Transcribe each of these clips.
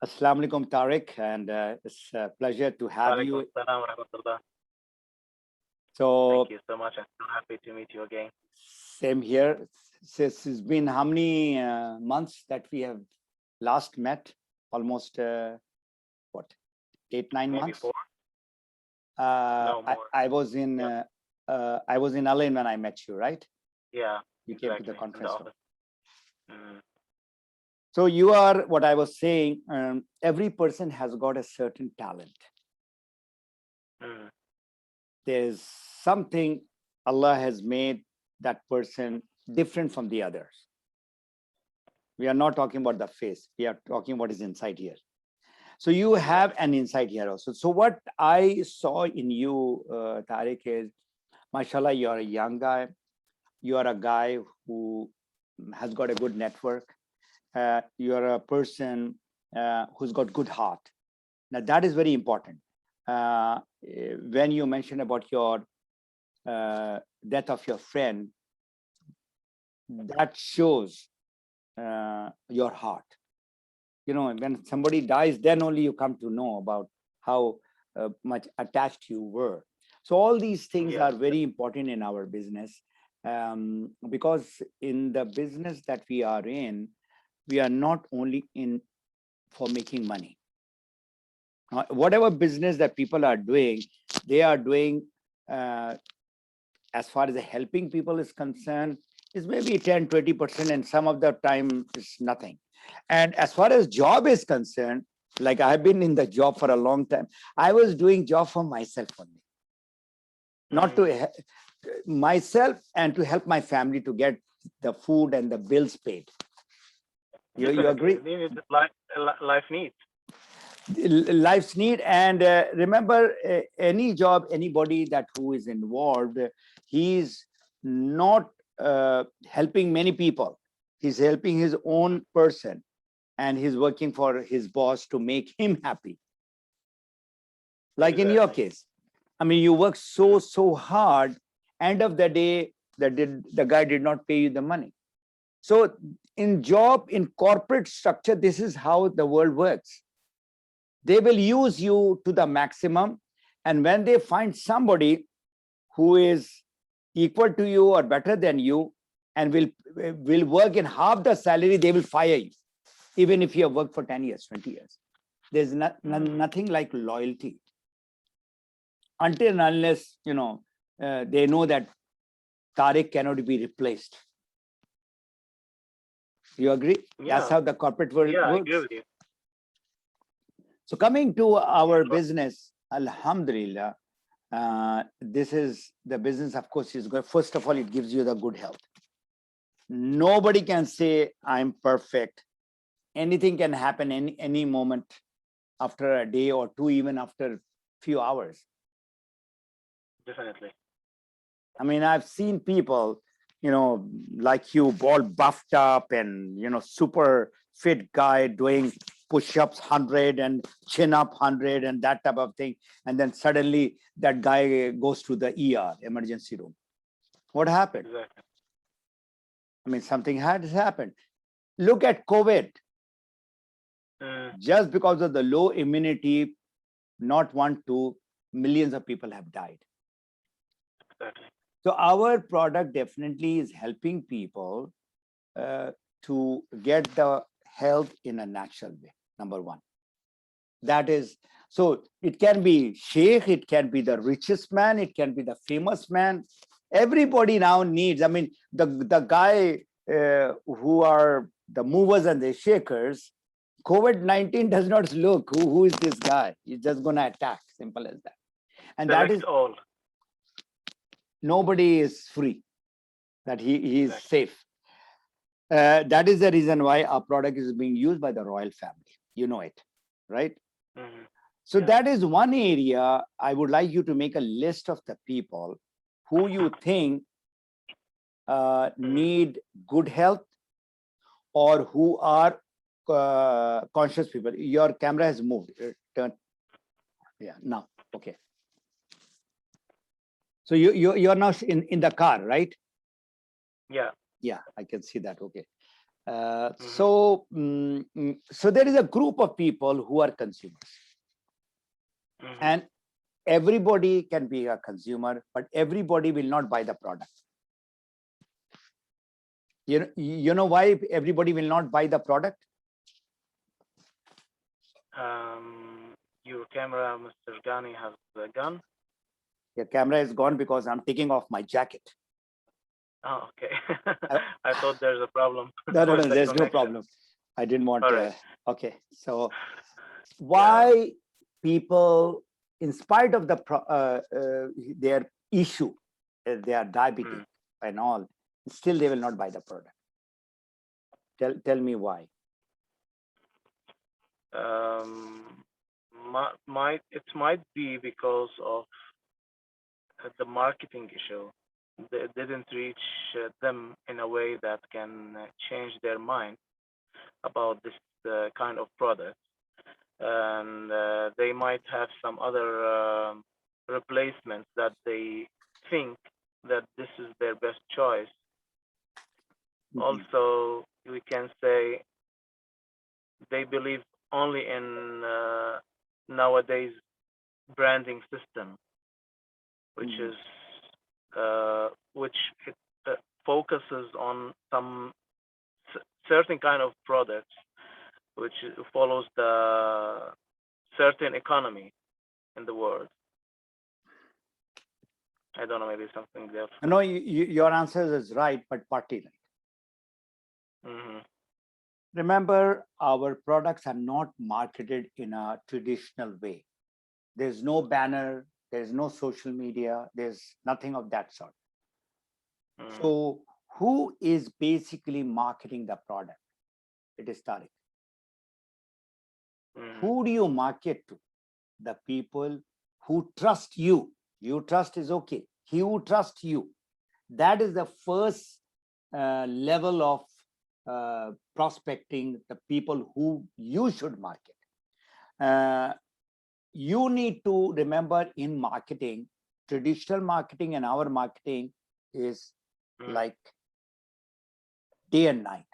Assalamu alaikum, Tariq, and it's a pleasure to have Walaikum you. salam wa rahmatullah. Thank So, you so much. I'm so happy to meet you again. same here. It's been how many months that we have last met? Almost what, 8, 9 months? Maybe 4? No more. I was in Yeah, Alain when I met you, right? yeah, You came to the exactly. In the conference room. office. Mm, So you are what I was saying. Every person has got a certain talent. mm, There's something Allah has made that person different from the others. We are not talking about the face. We are talking what is inside here. So you have an insight here also. So what I saw in you, Tariq, is, mashallah, you are a young guy. You are a guy who has got a good network. You are a person who's got good heart. Now that is very important. When you mentioned about your death of your friend, that shows your heart. You know, when somebody dies, then only you come to know about how much attached you were. So all these things yeah, are very important in our business, because in the business that we are in, we are not only in for making money. Whatever business that people are doing, they are doing, as far as the helping people is concerned, is maybe 10-20%, and some of the time is nothing. And as far as job is concerned, like I've been in the job for a long time, I was doing job for myself only, not to mm, myself, and to help my family to get the food and the bills paid. You definitely. agree? Life needs. Life's need. And remember, any job, anybody that who is involved, he's not helping many people. He's helping his own person, and he's working for his boss to make him happy. Like in your Exactly. case, I mean, you work so hard. End of the day, the guy did not pay you the money. So in job, in corporate structure, this is how the world works. They will use you to the maximum, and when they find somebody who is equal to you or better than you, and will work in half the salary, they will fire you, even if you have worked for 10 years, 20 years. There's Mm, nothing like loyalty, until and unless they know that Tariq cannot be replaced. You agree? That's yeah, how the corporate world yeah, I agree works. with you. So coming to Yeah, our business, alhamdulillah, this is the business, of course, is good. First of all, it gives you the good health. Nobody can say I'm perfect. Anything can happen any moment, after a day or two, even after few hours. definitely. I mean, I've seen people, like you, all buffed up and, super fit guy doing push-ups 100 and chin-up 100 and that type of thing. And then suddenly that guy goes to the ER, emergency room. What happened? Exactly. I mean, something had happened. Look at COVID. Mm, Just because of the low immunity, not 1, 2 millions of people have died. exactly. So our product definitely is helping people to get the health in a natural way. Number one, that is, so it can be sheikh, it can be the richest man, it can be the famous man. Everybody now needs, I mean, the guy who are the movers and the shakers, COVID-19 does not look who is this guy. He's just going to attack. Simple as that. And that Select is, all. nobody is free, that he is Exactly. safe. That is the reason why our product is being used by the royal family. You know it, right? Mm, So yeah. that is one area I would like you to make a list of the people who you think Mm, need good health, or who are conscious people. Your camera has moved. Turn. Yeah, now. Okay. So you're now in the car, right? yeah. Yeah, I can see that. Okay. So there is a group of people who are consumers, and everybody can be a consumer, but everybody will not buy the product. You know why everybody will not buy the product? Your camera, Mr. Ghani, has a gun. Your camera is gone because I'm taking off my jacket. Oh, okay. I thought there's a problem. No, with the there's no connection. problem. I didn't want All to. right. Okay, so why people, in spite of their issue, their diabetes and all, still they will not buy the product? Tell me why. It might be because of the marketing issue. They didn't reach them in a way that can change their mind about this kind of product, and they might have some other replacements that they think that this is their best choice. Also, we can say they believe only in nowadays branding system, which is which focuses on some certain kind of products, which follows the certain economy in the world. I don't know, maybe something there. No, your answer is right, but partly right. Remember, our products are not marketed in a traditional way. There's no banner, there's no social media, there's nothing of that sort. So who is basically marketing the product? It is Tariq. Who do you market to? The people who trust you. You trust is okay. He who trusts you. That is the first level of prospecting, the people who you should market. You need to remember, in marketing, traditional marketing and our marketing is like day and night.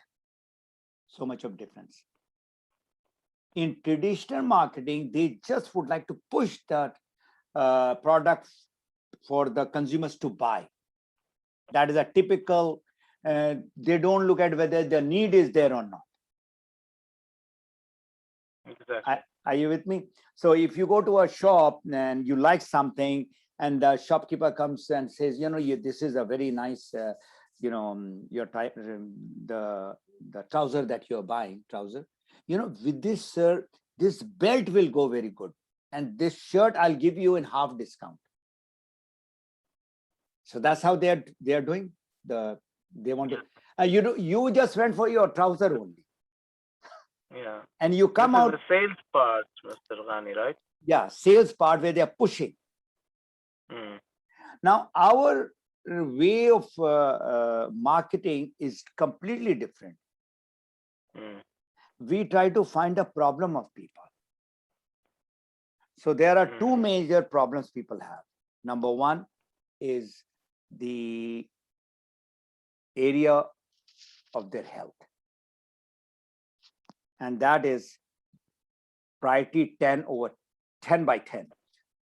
So much of difference. In traditional marketing, they just would like to push that product for the consumers to buy. That is a typical, they don't look at whether the need is there or not. Exactly. Are you with me? So if you go to a shop and you like something, and the shopkeeper comes and says, this is a very nice, your type, the trouser that you're buying, with this, sir, this belt will go very good, and this shirt I'll give you in half discount. So that's how they are doing. They want to. You just went for your trouser only. Yeah. And you come out. The sales part, Mr. Ghani, right? Yeah, sales part where they are pushing. Now, our way of marketing is completely different. We try to find a problem of people. So there are two major problems people have. Number one is the area of their health. And that is priority 10 over 10 by 10.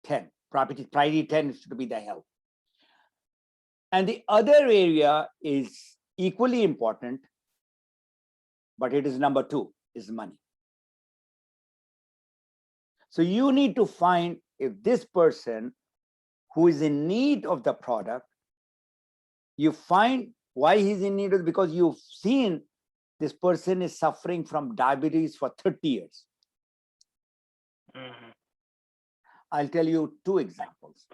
10. Priority 10 is to be the health. And the other area is equally important, but it is number 2, is money. So you need to find if this person who is in need of the product, you find why he's in need of it, because you've seen this person is suffering from diabetes for 30 years. I'll tell you 2 examples.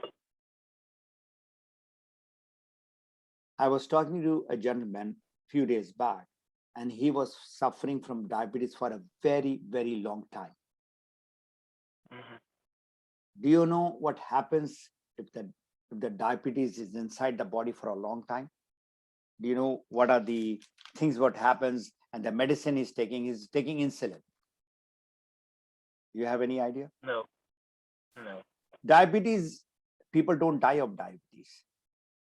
I was talking to a gentleman a few days back, and he was suffering from diabetes for a very, very long time. Do you know what happens if the diabetes is inside the body for a long time? Do you know what are the things what happens? And the medicine he's taking is taking insulin. Do you have any idea? No. Diabetes, people don't die of diabetes.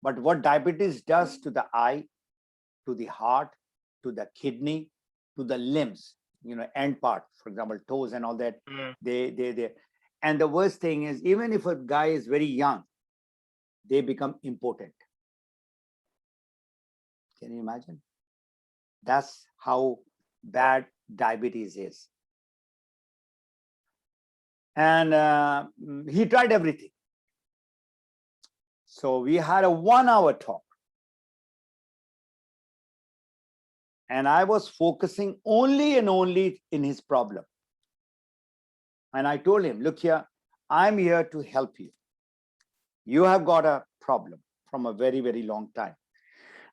But what diabetes does to the eye, to the heart, to the kidney, to the limbs, end part, for example, toes and all that. Mm. They. And the worst thing is, even if a guy is very young, they become impotent. Can you imagine? That's how bad diabetes is. And he tried everything. So we had a 1-hour talk. And I was focusing only and only in his problem. And I told him, look here, I'm here to help you. You have got a problem from a very, very long time.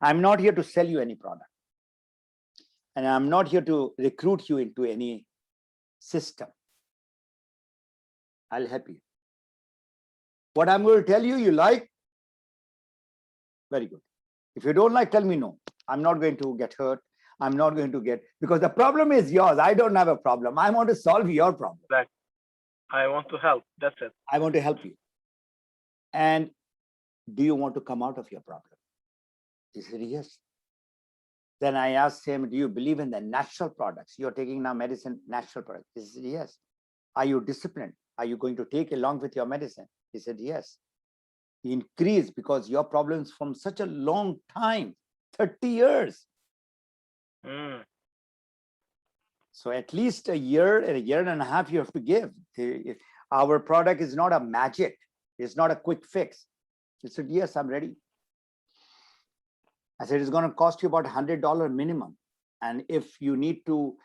I'm not here to sell you any product. And I'm not here to recruit you into any system. I'll help you. What I'm going to tell you, you like? Very good. If you don't like, tell me no. I'm not going to get hurt. I'm not going to get, because the problem is yours. I don't have a problem. I want to solve your problem. Like, I want to help. That's it. I want to help you. And do you want to come out of your problem? He said, yes. Then I asked him, do you believe in the natural products? You're taking now medicine, natural products. He said, yes. Are you disciplined? Are you going to take along with your medicine? He said, yes. He increased because your problems from such a long time, 30 years. Mm. So at least a year and a half you have to give. Our product is not a magic. It's not a quick fix. He said, yes, I'm ready. I said, it's going to cost you about $100 minimum. And if you need to,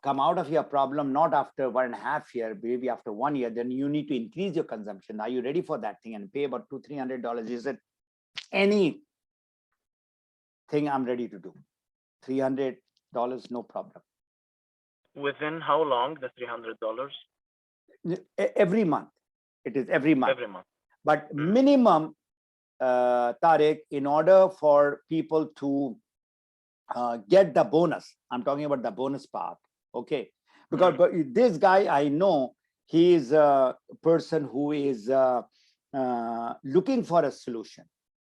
come out of your problem, not after 1.5 years, maybe after 1 year, then you need to increase your consumption. Are you ready for that thing? And pay about $200-300. He said, anything I'm ready to do. $300, no problem. Within how long, the $300? Every month. It is every month. Every month. But minimum, Tariq, in order for people to get the bonus, I'm talking about the bonus part, okay? Because but this guy, I know, he is a person who is looking for a solution.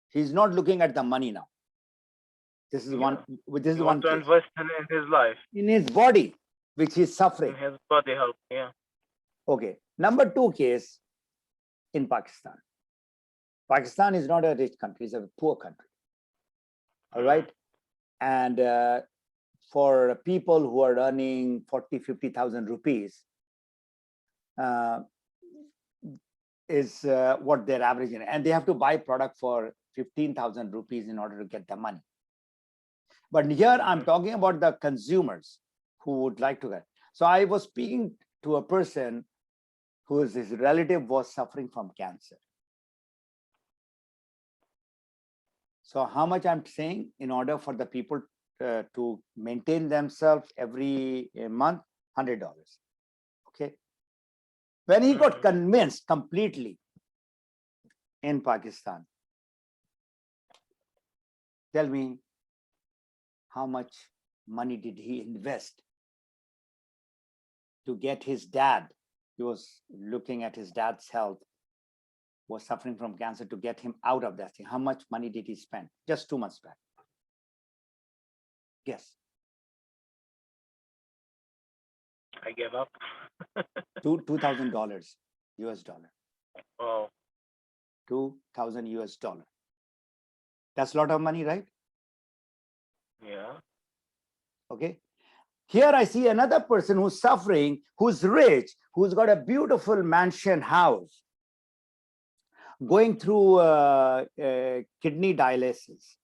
He's not looking at the money now. This is one. This is one. To invest in his life, in his body, which is suffering. In his body health, yeah. Okay. Number 2 case in Pakistan. Pakistan is not a rich country; it's a poor country. All right, and for people who are earning 40,000-50,000 rupees, is what they're averaging, and they have to buy product for 15,000 rupees in order to get the money. But here I'm talking about the consumers who would like to get. So I was speaking to a person whose his relative was suffering from cancer. So how much I'm saying, in order for the people to maintain themselves every month, $100. Okay. When he got convinced completely in Pakistan, tell me, how much money did he invest to get his dad? He was looking at his dad's health, was suffering from cancer, to get him out of that thing. How much money did he spend just 2 months back? Guess. I gave up. $2,000 US dollar. Oh. $2,000 US dollar. That's a lot of money, right? Yeah. Okay. Here I see another person who's suffering, who's rich, who's got a beautiful mansion house, going through kidney dialysis.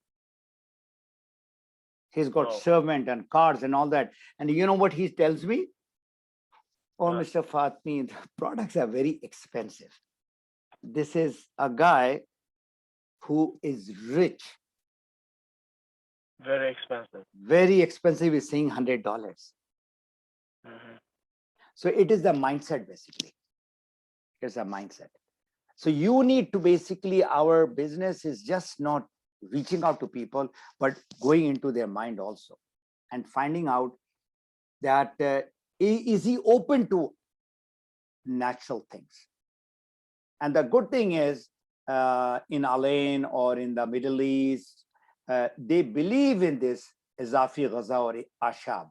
He's got servant and cars and all that. And you know what he tells me? Oh, Mr. Fatmi, the products are very expensive. This is a guy who is rich. Very expensive. Very expensive is saying $100. So it is the mindset, basically. It's a mindset. So you need to basically, our business is just not reaching out to people, but going into their mind also and finding out that is he open to natural things. And the good thing is in Al Ain or in the Middle East, they believe in this izafi ghaza or ashab.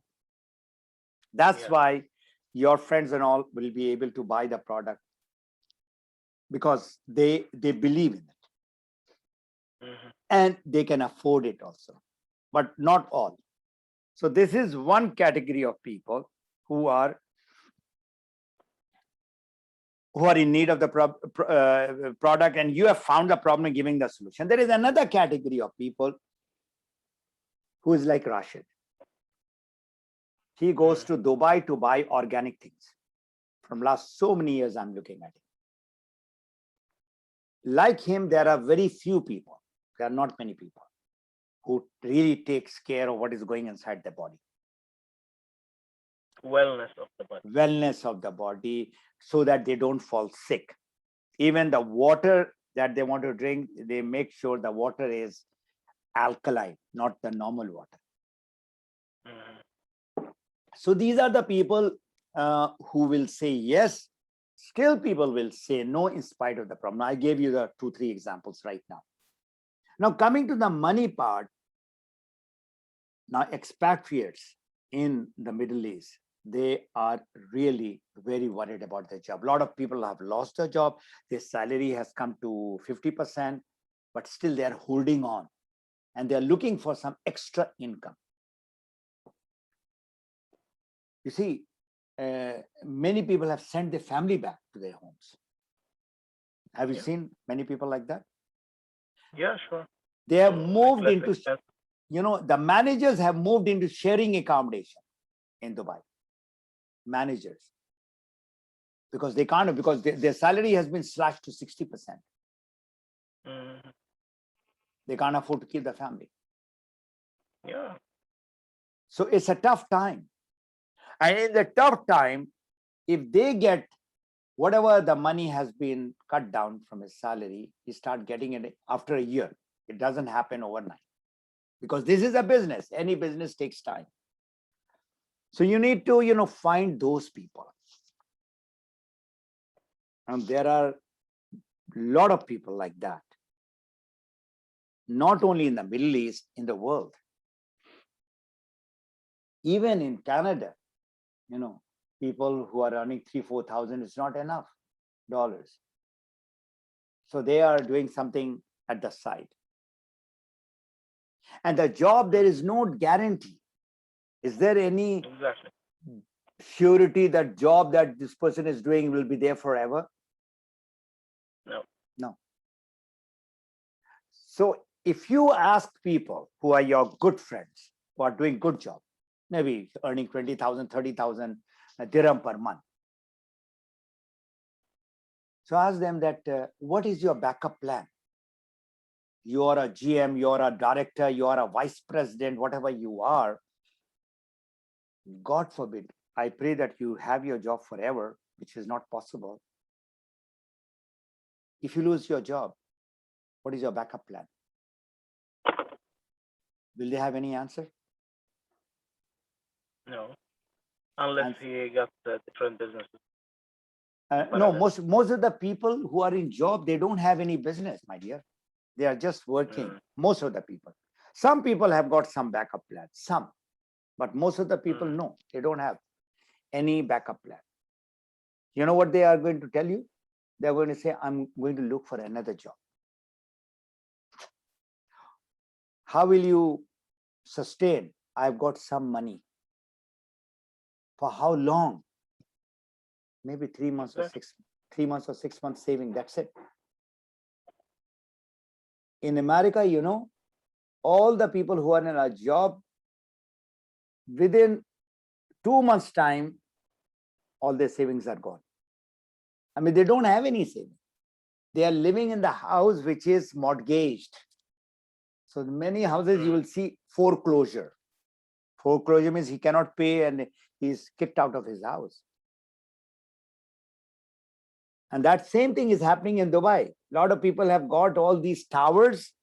That's Yeah. why your friends and all will be able to buy the product because they believe in it Mhm. and they can afford it also, but not all. So this is one category of people who are in need of the product, and you have found the problem and giving the solution. There is another category of people who is like Rashid. He goes to Dubai to buy organic things. From last so many years, I'm looking at him. Like him, there are very few people. There are not many people who really takes care of what is going inside the body. Wellness of the body. Wellness of the body, so that they don't fall sick. Even the water that they want to drink, they make sure the water is alkaline, not the normal water. Mhm. So these are the people who will say yes. Still, people will say no in spite of the problem. I gave you the 2-3 examples right now. Now, coming to the money part, now expatriates in the Middle East, they are really very worried about their job. A lot of people have lost their job. Their salary has come to 50%, but still they are holding on and they are looking for some extra income. You see, many people have sent their family back to their homes. Have you Yeah. seen many people like that? Yeah, sure. They have So, moved less into, expensive. the managers have moved into sharing accommodation in Dubai. Managers. Because they can't, because their salary has been slashed to 60%. Mhm. They can't afford to keep the family. Yeah. So it's a tough time. And in the tough time, if they get whatever the money has been cut down from his salary, he start getting it after a year. It doesn't happen overnight because this is a business. Any business takes time. So you need to, find those people. And there are a lot of people like that, not only in the Middle East, in the world. Even in Canada, people who are earning 3,000-4,000 is not enough dollars. So they are doing something at the side. And the job, there is no guarantee. Is there any Exactly. surety that job that this person is doing will be there forever? No. No. So if you ask people who are your good friends, who are doing good job, maybe earning 20,000, 30,000 dirham per month. So ask them that, what is your backup plan? You are a GM, you are a director, you are a vice president, whatever you are. God forbid, I pray that you have your job forever, which is not possible. If you lose your job, what is your backup plan? Will they have any answer? No. Unless he got different businesses. No, most of the people who are in job, they don't have any business, my dear. They are just working. Most of the people. Some people have got some backup plan, some, but most of the people, no, they don't have any backup plan. You know what they are going to tell you? They're going to say, I'm going to look for another job. How will you sustain? I've got some money. For how long? Maybe 3 months or 3 months or 6 months saving. That's it. In America, all the people who are in a job, within 2 months' time, all their savings are gone. I mean, they don't have any savings. They are living in the house which is mortgaged. So many houses you will see foreclosure. Foreclosure means he cannot pay and he's kicked out of his house. And that same thing is happening in Dubai. A lot of people have got all these towers.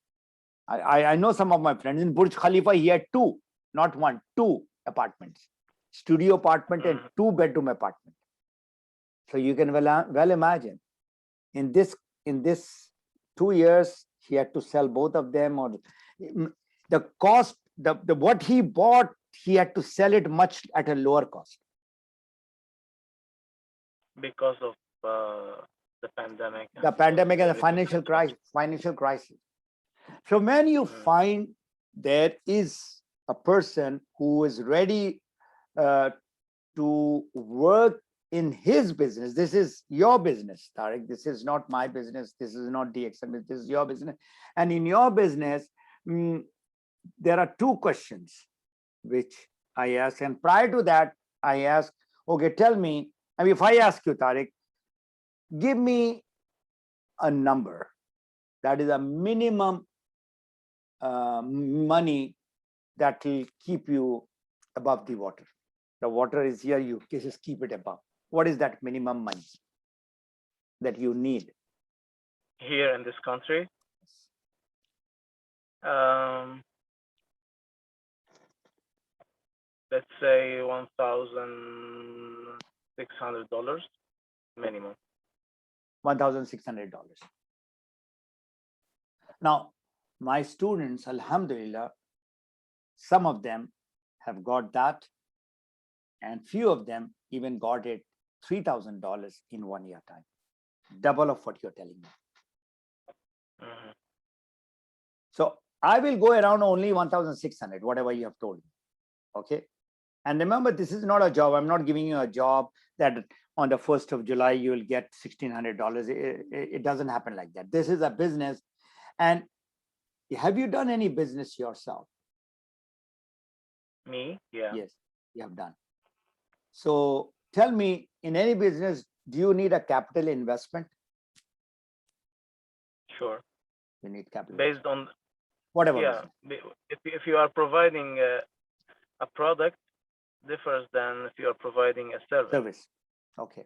I know some of my friends in Burj Khalifa, he had 2, not 1, 2 apartments, studio apartment and 2-bedroom apartment. So you can well imagine in this 2 years, he had to sell both of them, or the cost the what he bought, he had to sell it much at a lower cost. Because of the pandemic. The pandemic and the financial crisis. So when you find there is a person who is ready to work in his business, this is your business, Tariq. This is not my business. This is not DXM. This is your business. And in your business, there are two questions which I ask. And prior to that, I ask, okay, tell me, I mean, if I ask you, Tariq, give me a number that is a minimum money that will keep you above the water. The water is here, you just keep it above. What is that minimum money that you need? Here in this country, let's say $1,600 minimum. $1,600. Now, my students, alhamdulillah, some of them have got that, and few of them even got it $3,000 in 1 year time, double of what you're telling me. So I will go around only 1,600, whatever you have told me. Okay. And remember, this is not a job. I'm not giving you a job that on the 1st of July, you will get $1,600. It doesn't happen like that. This is a business. And have you done any business yourself? Me? Yeah. Yes, you have done. So tell me, in any business, do you need a capital investment? Sure. You need capital. Based on whatever. Yeah. If you are providing a product, differs than if you are providing a service. Okay.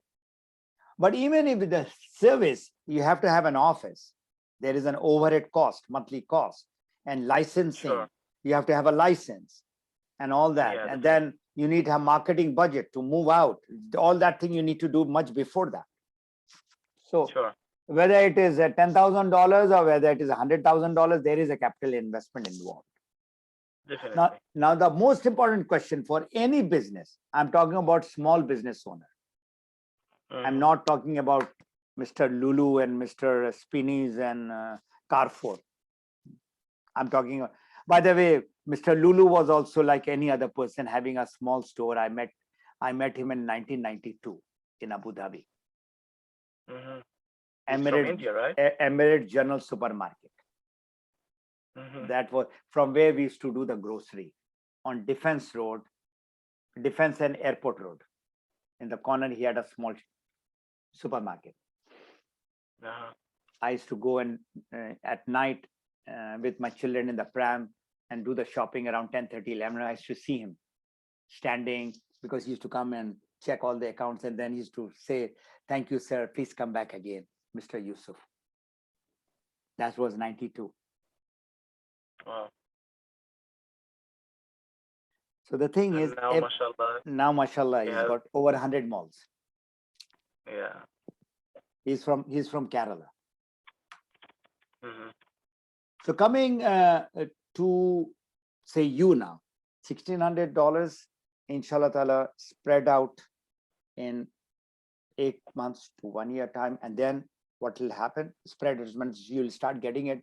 But even if the service, you have to have an office. There is an overhead cost, monthly cost, and licensing. Sure. You have to have a license and all that. Yeah, and then you need to have marketing budget to move out. All that thing you need to do much before that. So Sure. whether it is $10,000 or whether it is $100,000, there is a capital investment involved. Definitely. Now, the most important question for any business, I'm talking about small business owner. I'm not talking about Mr. Lulu and Mr. Spinneys and Carrefour. I'm talking, by the way, Mr. Lulu was also like any other person having a small store. I met him in 1992 in Abu Dhabi. From India, right? Emirates General Supermarket. That was from where we used to do the grocery on Defense Road, Defense and Airport Road. In the corner, he had a small supermarket. I used to go and at night with my children in the pram and do the shopping around 10:30, 11. I used to see him standing because he used to come and check all the accounts, and then he used to say, "Thank you, sir. Please come back again, Mr. Yusuf." That was 92. Wow. So the thing is, now, mashallah, he's got over 100 malls. Yeah. He's from Kerala. So coming to say you now, $1,600, inshallah ta'ala, spread out in 8 months to 1 year time. And then what will happen? Spread means you'll start getting it.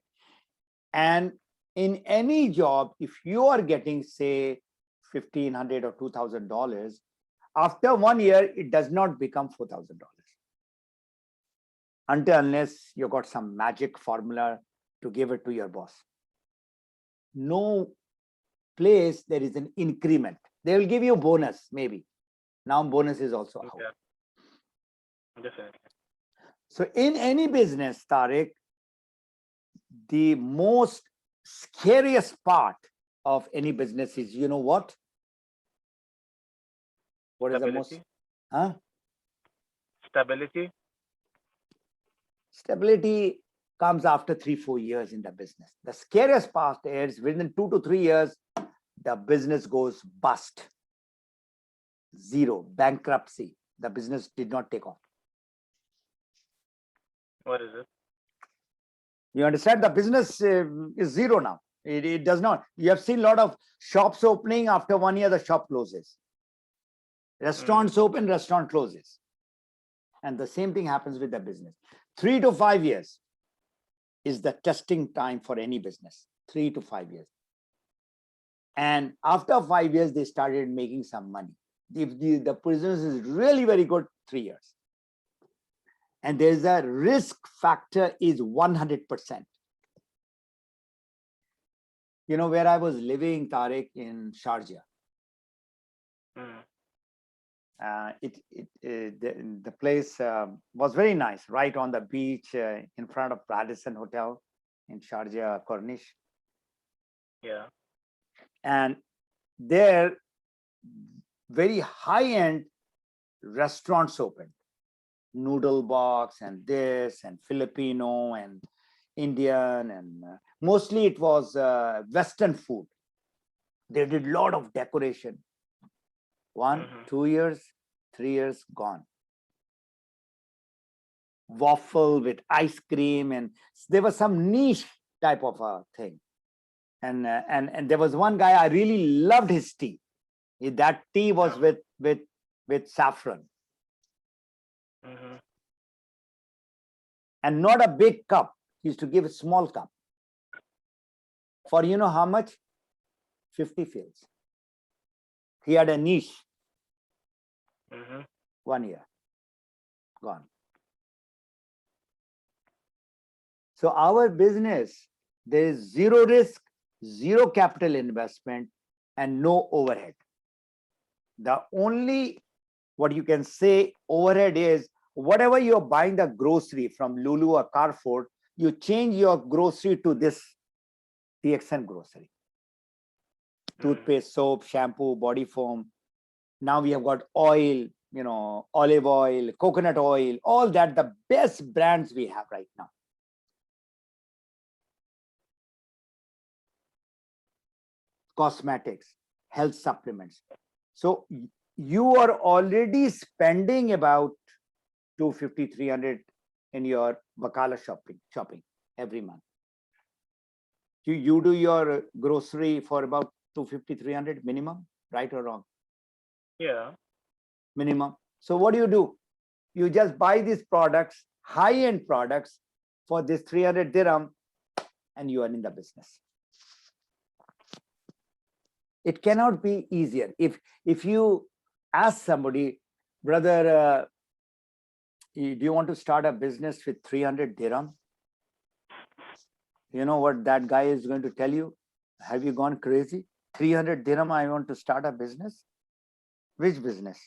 And in any job, if you are getting, say, $1,500 or $2,000, after 1 year, it does not become $4,000. Unless you got some magic formula to give it to your boss. No place there is an increment. They will give you a bonus, maybe. Now bonus is also out. Yeah. Definitely. So in any business, Tariq, the most scariest part of any business is, you know what? What is the most? Stability. Stability comes after 3-4 years in the business. The scariest part is within 2 to 3 years, the business goes bust. Zero, bankruptcy. The business did not take off. What is it? You understand? The business is zero now. It does not. You have seen a lot of shops opening. After 1 year, the shop closes. Restaurants open, restaurant closes. And the same thing happens with the business. 3 to 5 years is the testing time for any business. 3 to 5 years. And after 5 years, they started making some money. If the business is really very good, 3 years. And there's a risk factor is 100%. You know where I was living, Tariq, in Sharjah. The place was very nice, right on the beach, in front of Radisson Hotel in Sharjah, Corniche. Yeah. And there, very high-end restaurants opened. Noodle box and this and Filipino and Indian, and mostly it was Western food. They did a lot of decoration. 1, 2 years, 3 years, gone. Waffle with ice cream, and there was some niche type of a thing. And there was one guy, I really loved his tea. That tea was with saffron. And not a big cup. He used to give a small cup. For you know how much? 50 fils. He had a niche. 1 year. Gone. So our business, there is zero risk, zero capital investment, and no overhead. The only, what you can say, overhead is whatever you're buying the grocery from Lulu or Carrefour, you change your grocery to this TXN grocery. Toothpaste, soap, shampoo, body foam. Now we have got oil, you know, olive oil, coconut oil, all that, the best brands we have right now. Cosmetics, health supplements. So you are already spending about 250, 300 in your Wakala shopping every month. You do your grocery for about 250, 300 minimum, right or wrong? Yeah. Minimum. So what do? You just buy these products, high-end products, for this 300 dirham, and you are in the business. It cannot be easier. If you ask somebody, brother, do you want to start a business with 300 dirham? You know what that guy is going to tell you? Have you gone crazy? 300 dirham, I want to start a business? Which business?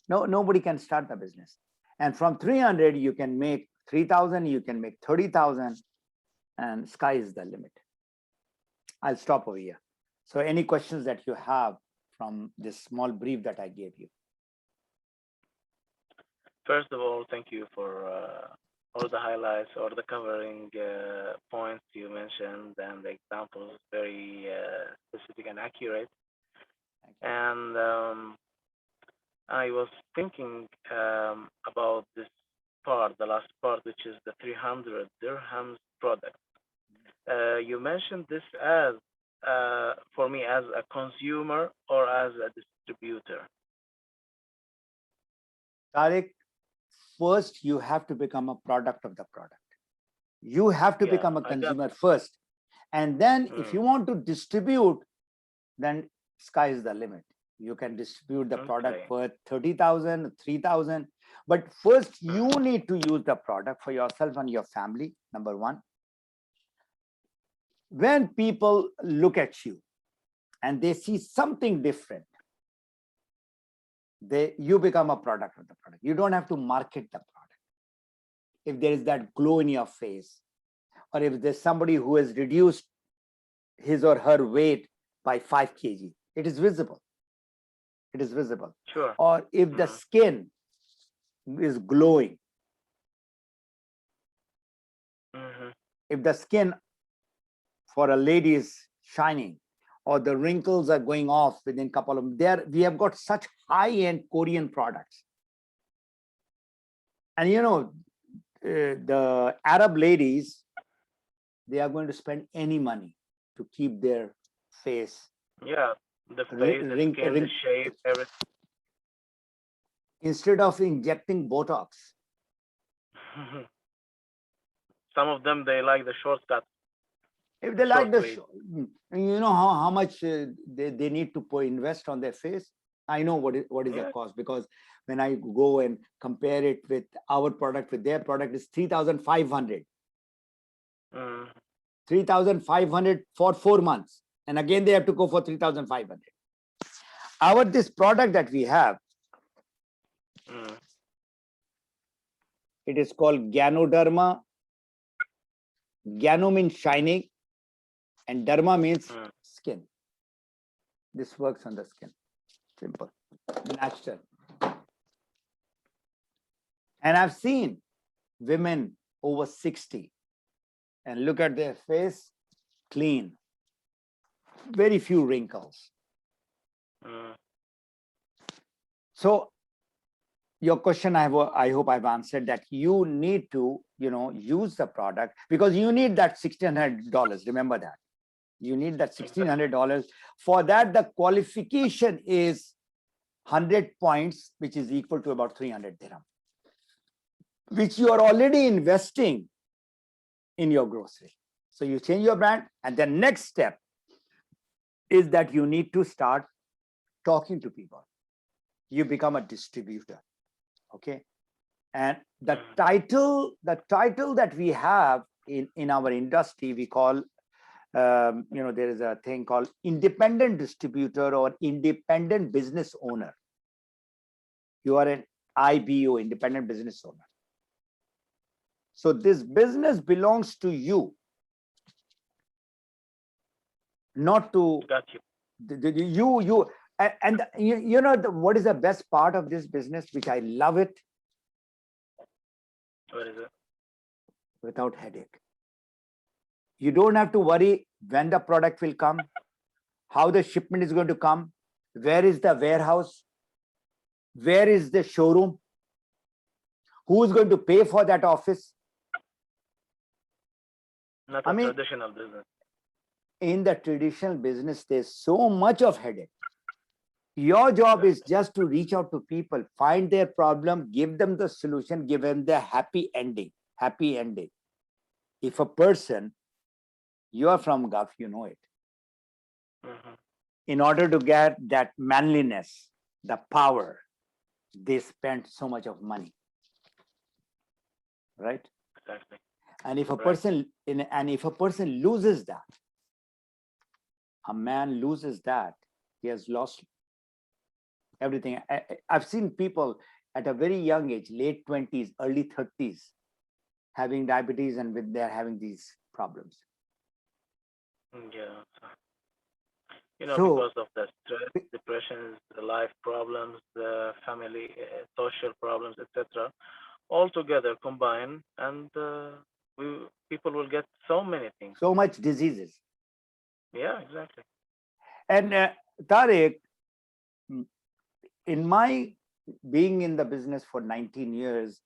No, nobody can start the business. And from 300, you can make 3,000, you can make 30,000, and sky is the limit. I'll stop over here. So any questions that you have from this small brief that I gave you? First of all, thank you for all the highlights or the covering points you mentioned, and the examples very specific and accurate. And I was thinking about this part, the last part, which is the 300 dirhams product. You mentioned this as, for me, as a consumer or as a distributor? Tariq, first you have to become a product of the product. You have to become a consumer first. And then if you want to distribute, then sky is the limit. You can distribute the product for 30,000, 3,000. But first you need to use the product for yourself and your family, number one. When people look at you and they see something different, you become a product of the product. You don't have to market the product. If there is that glow in your face, or if there's somebody who has reduced his or her weight by 5 kg, it is visible. It is visible. Sure. Or if the skin is glowing, if the skin for a lady is shining, or the wrinkles are going off within a couple of there, we have got such high-end Korean products. And you know, the Arab ladies, they are going to spend any money to keep their face Yeah, the face, the skin, the shape, everything. instead of injecting Botox. Some of them, they like the shortcut. If they like Short the, way. you know how much they need to invest on their face. I know what is the Yeah. cost, because when I go and compare it with our product with their product, is 3,500. Mm. 3,500 for 4 months, and again they have to go for 3,500. Our this product that we have, Mm. it is called Ganoderma. Gano means shining, and derma means Mm. skin. This works on the skin. Simple, natural. And I've seen women over 60 and look at their face, clean, very few wrinkles. Mm. So your question, I hope I've answered that. You need to, use the product, because you need that $1,600. Remember that. You need that $1,600. For that, the qualification is 100 points, which is equal to about 300 dirham, which you are already investing in your grocery. So you change your brand, and the next step is that you need to start talking to people. You become a distributor. Okay. And the title that we have in our industry, we call, there is a thing called independent distributor or independent business owner. You are an IBO, independent business owner. So this business belongs to you, not to Got you. you. And what is the best part of this business, which I love it? What is it? Without headache. You don't have to worry when the product will come, how the shipment is going to come, where is the warehouse, where is the showroom, who is going to pay for that office. Not a traditional business. In the traditional business, there's so much of headache. Your job is just to reach out to people, find their problem, give them the solution, give them the happy ending. Happy ending. If a person, you are from Gulf, you know it. Mm-hmm. In order to get that manliness, the power, they spend so much of money, right? Exactly. And if a person loses that, a man loses that, he has lost everything. I've seen people at a very young age, late 20s, early 30s, having diabetes, and they're having these problems. Yeah. So, because of the stress, depression, the life problems, the family, social problems, etc., all together combine, and people will get so many things. so much diseases. Yeah, exactly. And Tariq, in my being in the business for 19 years,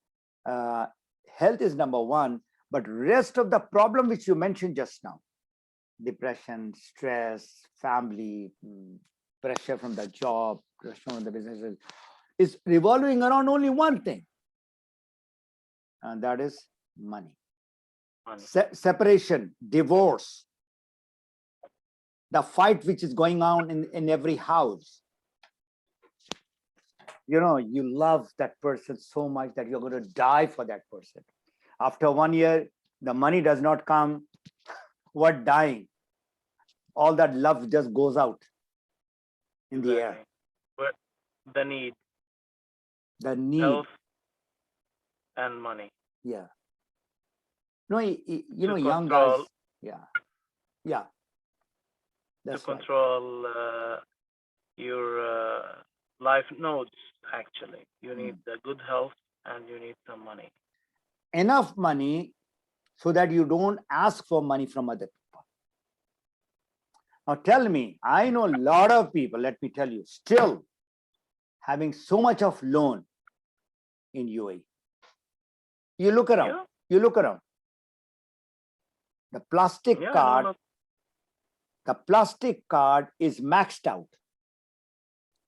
health is number one, but rest of the problem which you mentioned just now, depression, stress, family, pressure from the job, pressure from the businesses, is revolving around only one thing, and that is money. Separation, divorce, the fight which is going on in every house. You love that person so much that you're going to die for that person. After 1 year, the money does not come. What dying? All that love just goes out in the air. But the need. The need. Health and money. Yeah. No, young control, guys. Yeah. Yeah. That's to control your life nodes, actually. You need the good health and you need some money. Enough money so that you don't ask for money from other people. Now tell me, I know a lot of people, let me tell you, still having so much of loan in UAE. You look around. The plastic Yeah, no, card, no. the plastic card is maxed out,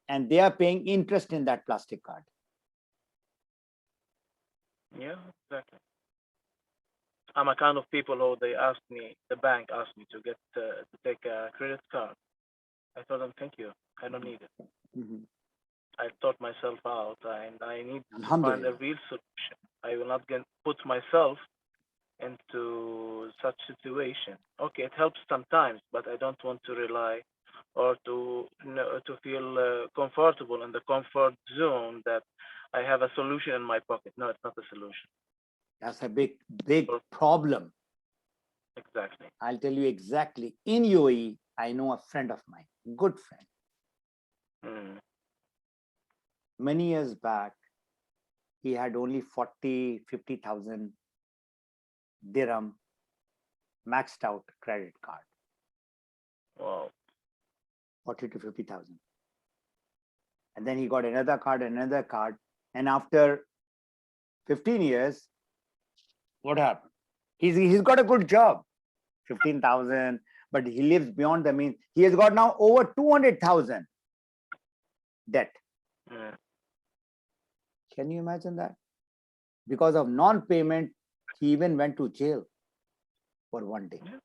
and they are paying interest in that plastic card. Yeah, exactly. I'm a kind of people who the bank asked me to take a credit card. I told them, thank you, I don't need it. Mhm. I thought myself out, and I need to find a Alhamdulillah. real solution. I will not put myself into such situation. Okay, it helps sometimes, but I don't want to rely or to feel comfortable in the comfort zone that I have a solution in my pocket. No, it's not a solution. That's a big problem. Exactly. I'll tell you exactly. In UAE, I know a friend of mine, good friend. Mm. Many years back, he had only 40, 50,000 dirham maxed out credit card, Wow. 40 to 50,000. And then he got another card, and after 15 years, what happened? He's got a good job, 15,000, but he lives beyond the means. He has got now over 200,000 debt. Mm. Can you imagine that? Because of non-payment, he even went to jail for one day. Yeah.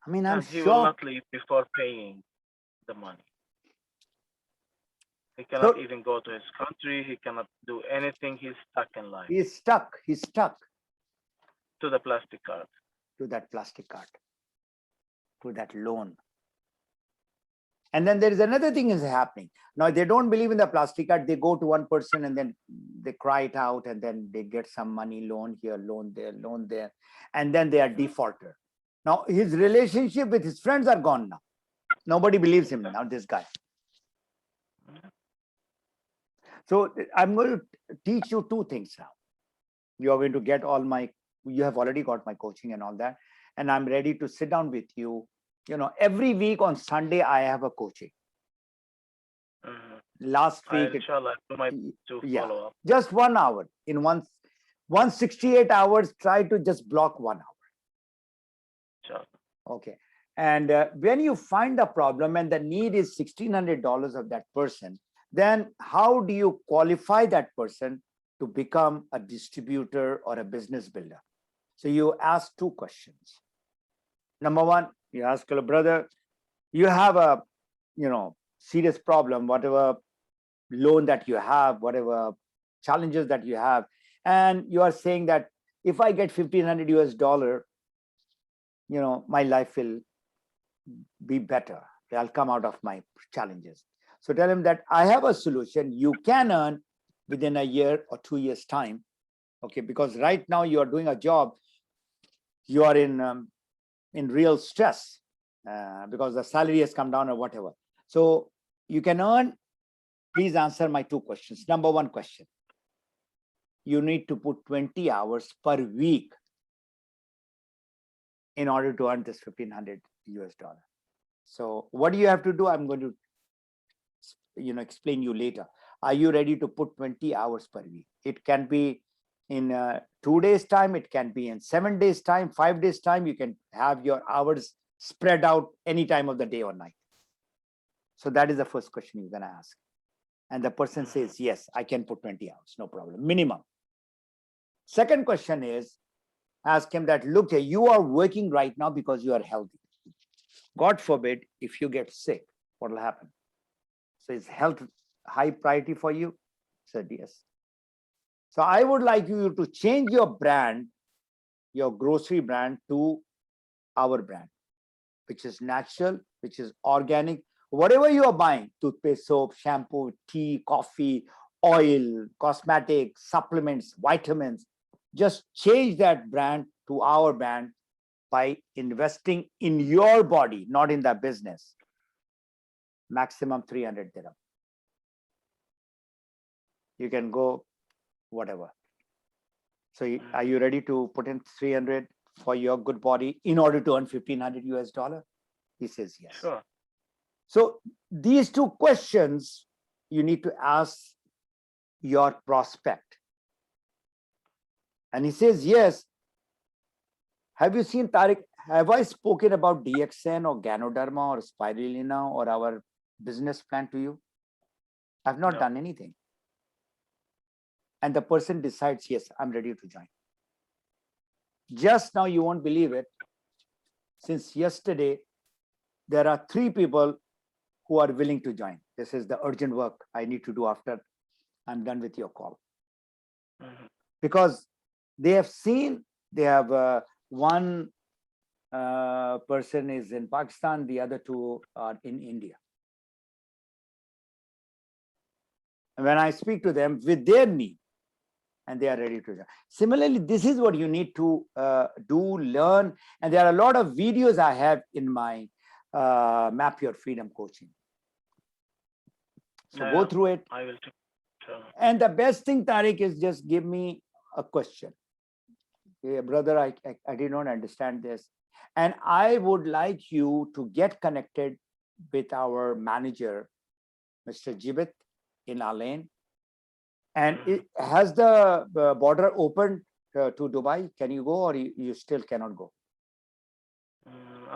I mean, I'm And he will not shocked. leave before paying the money. He cannot So even go to his country. He cannot do anything. He's stuck in life he's stuck to the plastic card. to that plastic card, to that loan. And then there is another thing is happening. Now they don't believe in the plastic card. They go to one person and then they cry it out, and then they get some money, loan here, loan there, and then they are defaulter. Now his relationship with his friends are gone now. Nobody believes him now, this guy. So I'm going to teach you two things now. You are going to get you have already got my coaching and all that. And I'm ready to sit down with you. Every week on Sunday, I have a coaching. Mhm. Last week, Inshallah, do my to yeah, follow up. just 1 hour. In 168 hours, try to just block 1 hour. Inshallah. Okay. And when you find a problem and the need is $1,600 of that person, then how do you qualify that person to become a distributor or a business builder? So you ask two questions. Number one, you ask your brother, you have a serious problem, whatever loan that you have, whatever challenges that you have, and you are saying that if I get $1,500, my life will be better. I'll come out of my challenges. So tell him that I have a solution. You can earn within a year or 2 years time. Okay, because right now you are doing a job, you are in real stress because the salary has come down or whatever. So you can earn. Please answer my two questions. Number one question: you need to put 20 hours per week in order to earn this $1,500. So what do you have to do? I'm going to explain you later. Are you ready to put 20 hours per week? It can be in 2 days time, it can be in 7 days time, 5 days time. You can have your hours spread out any time of the day or night. So that is the first question you're going to ask. And the person says, yes, I can put 20 hours, no problem, minimum. Second question is, ask him that, look, you are working right now because you are healthy. God forbid, if you get sick, what will happen? So is health high priority for you? Said yes. So I would like you to change your brand, your grocery brand, to our brand, which is natural, which is organic. Whatever you are buying, toothpaste, soap, shampoo, tea, coffee, oil, cosmetics, supplements, vitamins, just change that brand to our brand by investing in your body, not in the business. Maximum 300 dirham. You can go whatever. So are you ready to put in 300 for your good body in order to earn $1,500? He says yes. Sure. So these two questions you need to ask your prospect. And he says yes. Have you seen, Tariq? Have I spoken about DXN or Ganoderma or Spirulina or our business plan to you? I've not No. done anything. And the person decides, yes, I'm ready to join. Just now, you won't believe it. Since yesterday, there are 3 people who are willing to join. This is the urgent work I need to do after I'm done with your call. Mhm. Because they have seen, they have one person is in Pakistan, the other 2 are in India. And when I speak to them with their need, and they are ready to join. Similarly, this is what you need to do, learn. And there are a lot of videos I have in my Map Your Freedom coaching. So go Yeah, through it. I will check. And the best thing, Tariq, is just give me a question. Yeah, brother, I did not understand this. And I would like you to get connected with our manager, Mr. Jibit in Alain. And it has the border opened to Dubai. Can you go, or you still cannot go?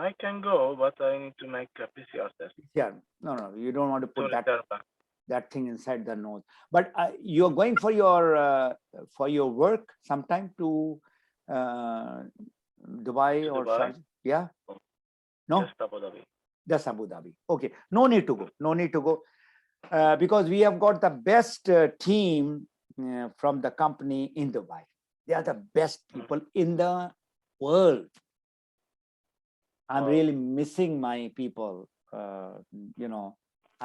I can go, but I need to make a PCR test Yeah, no, you don't want to to put return back. that thing inside the nose. But you're going for your work sometime to Dubai To or Dubai? Sharjah? Yeah, no, Just Abu Dhabi. that's Abu Dhabi. Okay, no need to go. No need to go. Because we have got the best team from the company in Dubai. They are the best people in the world. I'm Wow. really missing my people.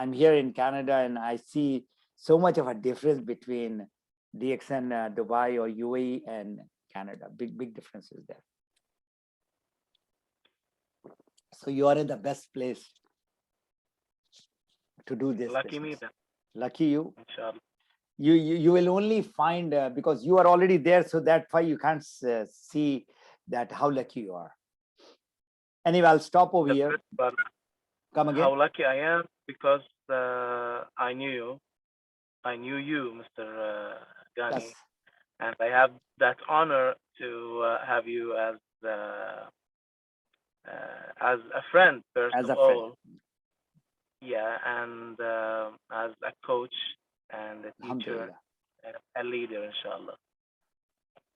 I'm here in Canada and I see so much of a difference between DXN Dubai or UAE and Canada. Big differences there. So you are in the best place to do this. Lucky me business. then, Lucky you. inshallah. You will only find because you are already there, so that's why you can't see that how lucky you are. Anyway, I'll stop over The here. best part, Come again. how lucky I am because I knew you. I knew you, Mr. Ghani, Yes. and I have that honor to have you as a friend, first As of a friend. all. Yeah, and as a coach and a teacher, Alhamdulillah. and a leader, inshallah.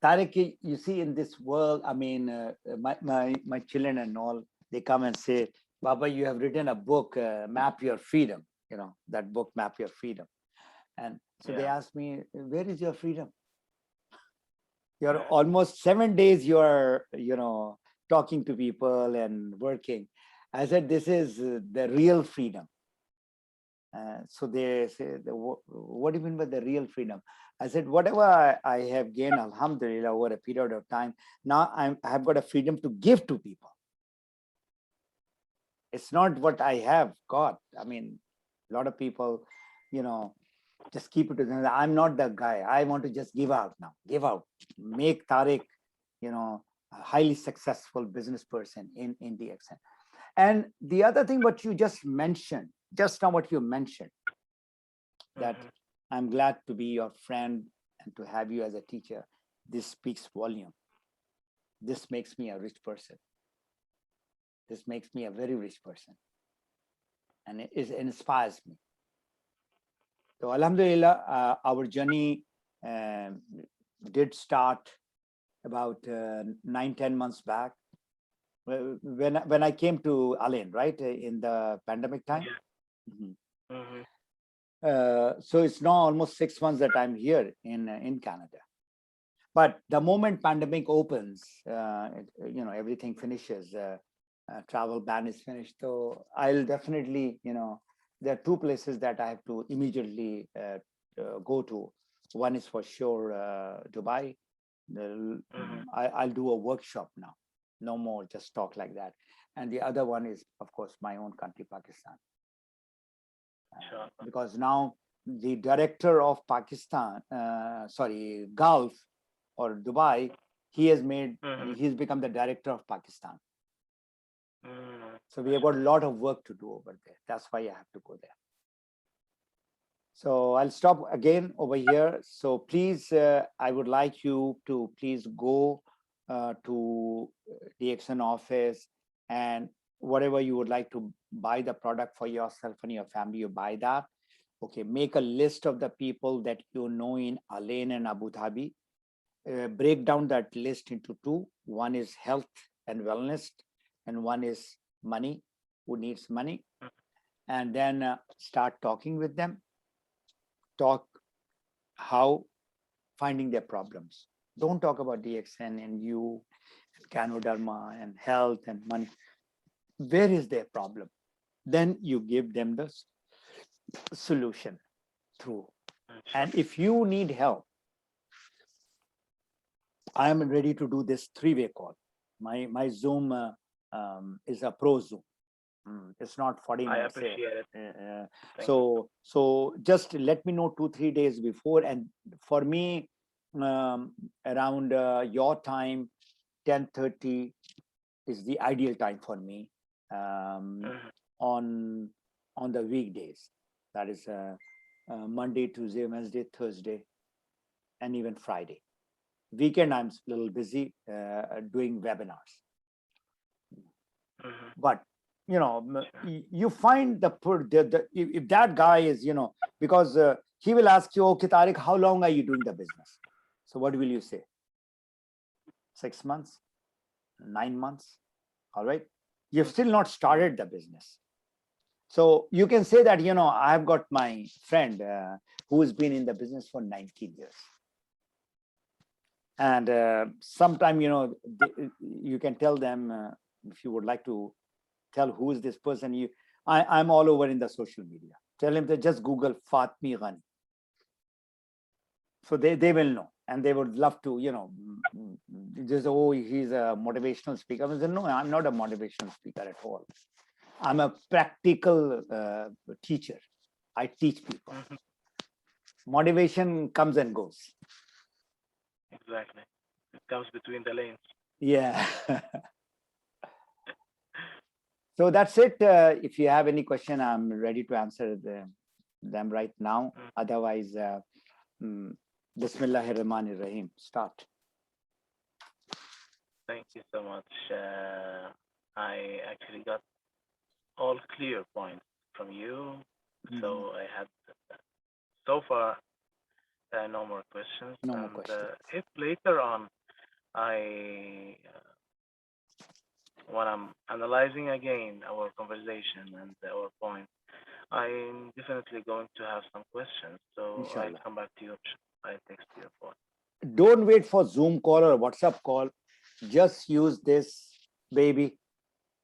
Tariq, you see, in this world, I mean, my children and all, they come and say, Baba, you have written a book, Map Your Freedom, that book, Map Your Freedom. And so they Yeah. ask me, where is your freedom? You're almost 7 days, you're, talking to people and working. I said, this is the real freedom. So they say, what do you mean by the real freedom? I said, whatever I have gained, alhamdulillah, over a period of time, now I have got a freedom to give to people. It's not what I have got. I mean, a lot of people, just keep it to them. I'm not that guy. I want to just give out now, make Tariq, a highly successful business person in DXN. And the other thing, what you just mentioned, just now what you mentioned, that I'm glad to be your friend and to have you as a teacher. This speaks volume. This makes me a rich person. This makes me a very rich person. And it inspires me. So Alhamdulillah, our journey did start about 9-10 months back. When I came to Alain, right, in the pandemic time. Yeah. So it's now almost 6 months that I'm here in Canada. But the moment pandemic opens, everything finishes, travel ban is finished. So I'll definitely, there are 2 places that I have to immediately go to. One is for sure Dubai. I'll do a workshop now. No more just talk like that. And the other one is, of course, my own country, Pakistan. Because now the director of Pakistan, Gulf or Dubai, he's become the director of Pakistan. So we have got a lot of work to do over there. That's why I have to go there. So I'll stop again over here. So please, I would like you to please go to DXN office, and whatever you would like to buy the product for yourself and your family, you buy that. Okay, make a list of the people that you know in Alain and Abu Dhabi. Break down that list into two. One is health and wellness, and one is money, who needs money. And then start talking with them. Talk how finding their problems. Don't talk about DXN and you, and Canoderma and health and money. Where is their problem? Then you give them the solution through. And if you need help, I am ready to do this three-way call. My Zoom is a pro Zoom. It's not 40 I minutes. appreciate it. So just let me know 2-3 days before. And for me, around your time, 10:30 is the ideal time for me on the weekdays. That is Monday, Tuesday, Wednesday, Thursday, and even Friday. Weekend, I'm a little busy doing webinars. But you find if that guy is, because he will ask you, okay, Tariq, how long are you doing the business? So what will you say? 6 months, 9 months, all right? You've still not started the business. So you can say that, I've got my friend who's been in the business for 19 years. And sometime, you can tell them, if you would like to tell who is this person, I'm all over in the social media. Tell him to just Google Fatmi Ghani. So they will know, and they would love to, just, oh, he's a motivational speaker. I said, no, I'm not a motivational speaker at all. I'm a practical teacher. I teach people. Motivation comes and goes. Exactly. It comes between the lanes. Yeah. So that's it. If you have any question, I'm ready to answer them right now. Otherwise, Bismillahirrahmanirrahim. Start. Thank you so much. I actually got all clear points from you. So I had so far no more questions. No more questions. If later on when I'm analyzing again our conversation and our point, I'm definitely going to have some questions. So Inshallah. I'll come back to you. I text you a phone. Don't wait for Zoom call or WhatsApp call. Just use this, baby.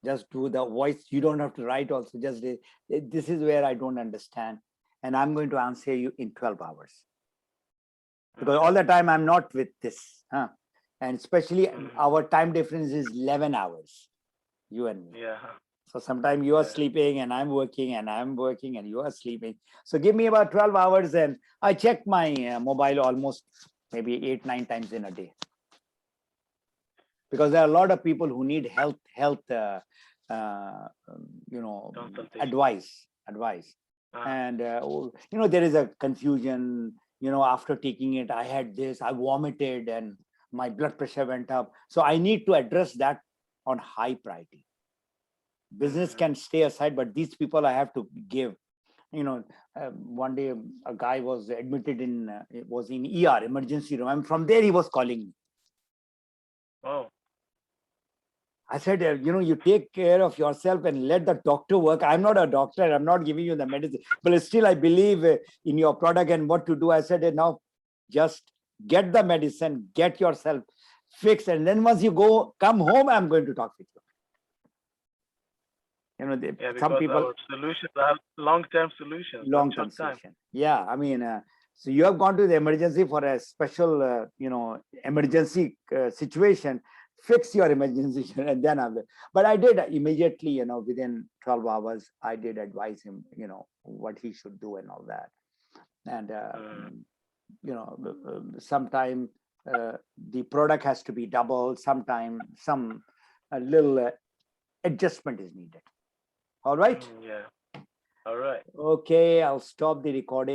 Just do the voice. You don't have to write also. Just this is where I don't understand. And I'm going to answer you in 12 hours. Because all the time I'm not with this. And especially our time difference is 11 hours. You and me. Yeah. So sometimes you are sleeping and I'm working and I'm working and you are sleeping. So give me about 12 hours and I check my mobile almost maybe 8-9 times in a day. Because there are a lot of people who need health, advice. And, there is a confusion, after taking it, I had this, I vomited and my blood pressure went up. So I need to address that on high priority. Business can stay aside, but these people I have to give. One day a guy was admitted in ER, emergency room. And from there he was calling me. Oh. I said, you take care of yourself and let the doctor work. I'm not a doctor. I'm not giving you the medicine, but still I believe in your product and what to do. I said, now just get the medicine, get yourself fixed. And then once you come home, I'm going to talk with you. Some people, our solutions are long-term solutions. Long-term solution. Yeah, I mean, so you have gone to the emergency for a special, emergency situation. Fix your emergency, and then but I did immediately, within 12 hours, I did advise him, what he should do and all that. And sometime the product has to be doubled. Sometime a little adjustment is needed. All right. Yeah. All right. Okay, I'll stop the recording.